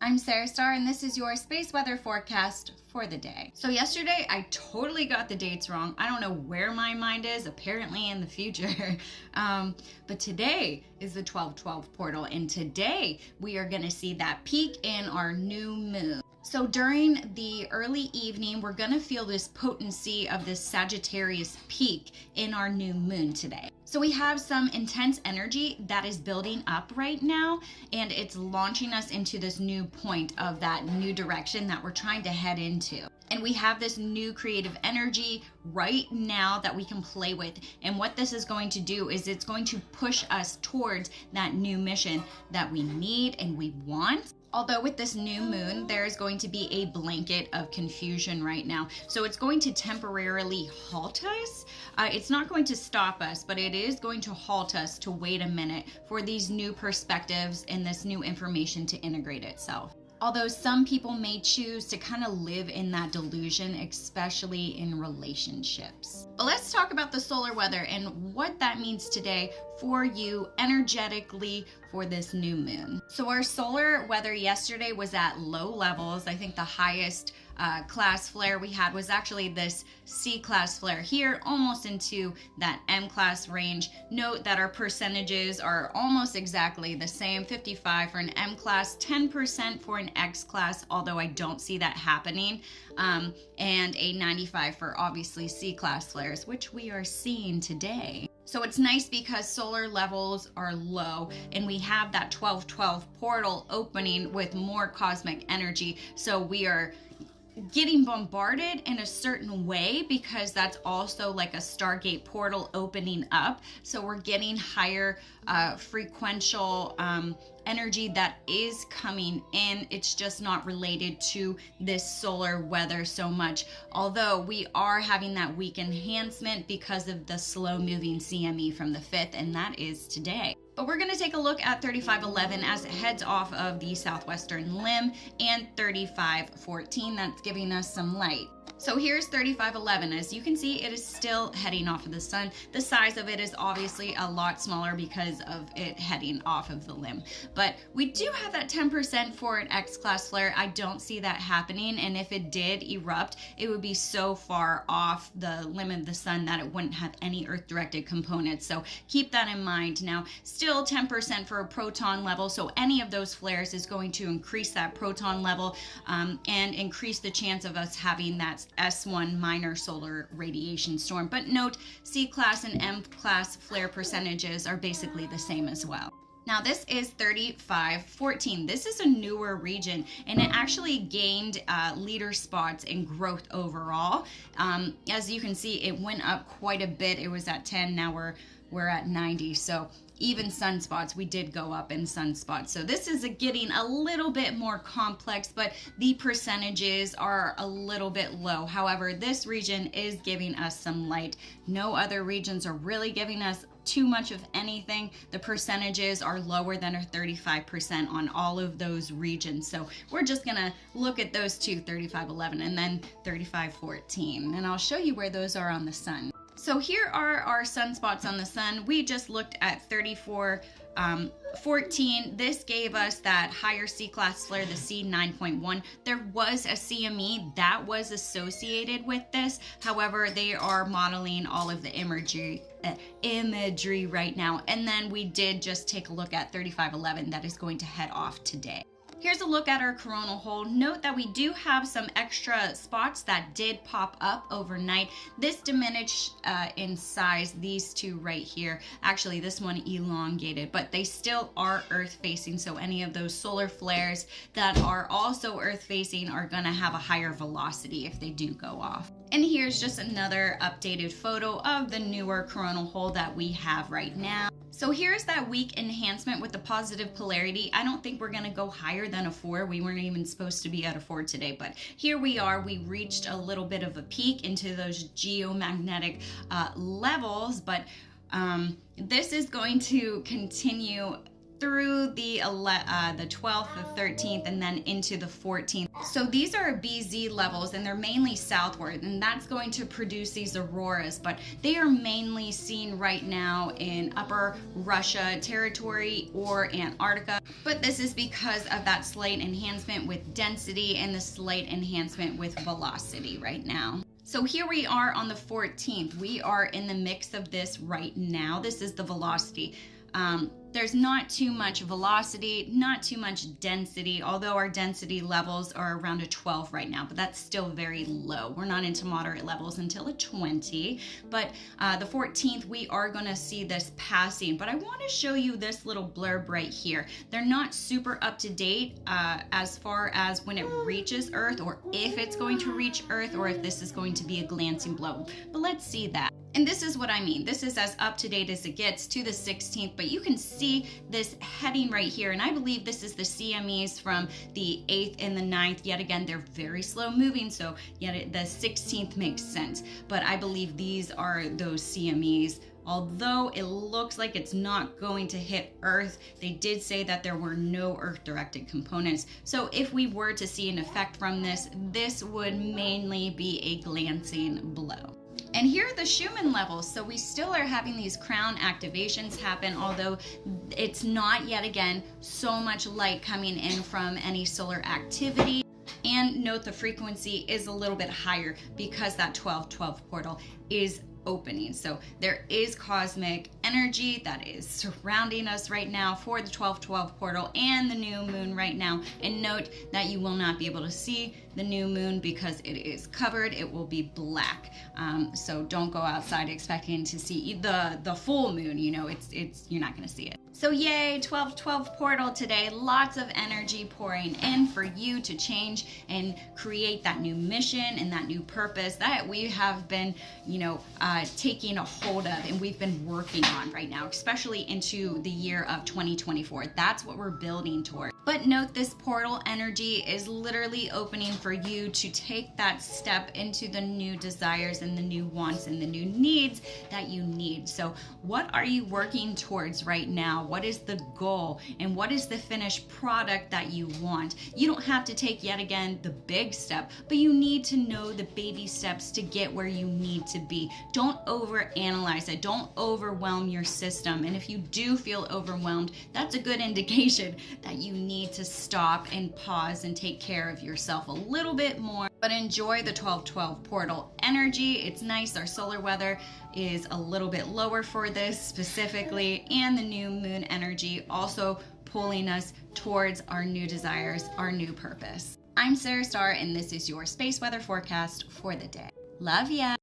I'm Sarah Star, and this is your space weather forecast for the day. So yesterday, I totally got the dates wrong. I don't know where my mind is, apparently in the future. But today is the 12/12 portal, and today we are gonna see that peak in our new moon. So during the early evening, we're gonna feel this potency of this Sagittarius peak in our new moon today. So we have some intense energy that is building up right now, and it's launching us into this new point of that new direction that we're trying to head into. And we have this new creative energy right now that we can play with. And what this is going to do is it's going to push us towards that new mission that we need and we want. Although with this new moon, there's going to be a blanket of confusion right now. So it's going to temporarily halt us. It's not going to stop us, but it is going to halt us to wait a minute for these new perspectives and this new information to integrate itself. Although some people may choose to kind of live in that delusion, especially in relationships. But let's talk about the solar weather and what that means today for you energetically for this new moon. So our solar weather yesterday was at low levels. I think the highest class flare we had was actually this C class flare here, almost into that M class range. Note that our percentages are almost exactly the same, 55 for an M class, 10% for an X class, although I don't see that happening, and a 95 for obviously C class flares, which we are seeing today. So it's nice because solar levels are low and we have that 12/12 portal opening with more cosmic energy. So we are getting bombarded in a certain way because that's also like a Stargate portal opening up. So we're getting higher frequential energy that is coming in. It's just not related to this solar weather so much, although we are having that weak enhancement because of the slow moving CME from the 5th, and that is today. But we're going to take a look at 3511 as it heads off of the southwestern limb, and 3514 that's giving us some light. So here's 3511. As you can see, it is still heading off of the sun. The size of it is obviously a lot smaller because of it heading off of the limb. But we do have that 10% for an X-class flare. I don't see that happening. And if it did erupt, it would be so far off the limb of the sun that it wouldn't have any Earth-directed components. So keep that in mind. Now, still 10% for a proton level. So any of those flares is going to increase that proton level and increase the chance of us having that S1 minor solar radiation storm. But note, C-class and M-class flare percentages are basically the same as well. Now this is 3514. This is a newer region, and it actually gained leader spots in growth overall. As you can see, it went up quite a bit. It was at 10, now we're at 90. So even sunspots, we did go up in sunspots. So this is getting a little bit more complex, but the percentages are a little bit low. However, this region is giving us some light. No other regions are really giving us too much of anything. The percentages are lower than a 35% on all of those regions. So we're just gonna look at those two, 3511 and then 3514. And I'll show you where those are on the sun. So here are our sunspots on the sun. We just looked at 3414. This gave us that higher C-class flare, the C9.1. There was a CME that was associated with this. However, they are modeling all of the imagery right now. And then we did just take a look at 3511 that is going to head off today. Here's a look at our coronal hole. Note that we do have some extra spots that did pop up overnight. This diminished in size, these two right here. Actually, this one elongated, but they still are Earth facing. So any of those solar flares that are also Earth facing are gonna have a higher velocity if they do go off. And here's just another updated photo of the newer coronal hole that we have right now. So here's that weak enhancement with the positive polarity. I don't think we're gonna go higher than a 4. We weren't even supposed to be at a 4 today, but here we are. We reached a little bit of a peak into those geomagnetic levels, but this is going to continue through the 12th, the 13th, and then into the 14th. So these are BZ levels, and they're mainly southward, and that's going to produce these auroras, but they are mainly seen right now in upper Russia territory or Antarctica. But this is because of that slight enhancement with density and the slight enhancement with velocity right now. So here we are on the 14th. We are in the mix of this right now. This is the velocity. There's not too much velocity, not too much density, although our density levels are around a 12 right now, but that's still very low. We're not into moderate levels until a 20, but the 14th, we are gonna see this passing, but I wanna show you this little blurb right here. They're not super up to date as far as when it reaches Earth, or if it's going to reach Earth, or if this is going to be a glancing blow, but let's see that. And this is what I mean. This is as up to date as it gets to the 16th, but you can see this heading right here. And I believe this is the CMEs from the 8th and the 9th. Yet again, they're very slow moving, so yet the 16th makes sense. But I believe these are those CMEs. Although it looks like it's not going to hit Earth, they did say that there were no Earth-directed components. So if we were to see an effect from this, this would mainly be a glancing blow. And here are the Schumann levels. So we still are having these crown activations happen, although it's not yet again so much light coming in from any solar activity. And note the frequency is a little bit higher because that 12-12 portal is opening. So there is cosmic energy that is surrounding us right now for the 12-12 portal and the new moon right now. And note that you will not be able to see the new moon because it is covered. It will be black. So don't go outside expecting to see the full moon. You know, you're not going to see it. So yay, 12-12 portal today. Lots of energy pouring in for you to change and create that new mission and that new purpose that we have been, taking a hold of and we've been working on right now, especially into the year of 2024. That's what we're building toward. But note this portal energy is literally opening for you to take that step into the new desires and the new wants and the new needs that you need. So what are you working towards right now? What is the goal and what is the finished product that you want? You don't have to take yet again the big step, but you need to know the baby steps to get where you need to be. Don't overanalyze it. Don't overwhelm your system. And if you do feel overwhelmed, that's a good indication that you need to stop and pause and take care of yourself a little bit more. But enjoy the 12-12 portal energy. It's nice. Our solar weather is a little bit lower for this specifically, and the new moon energy also pulling us towards our new desires, our new purpose. I'm Sarah Starr, and this is your space weather forecast for the day. Love ya!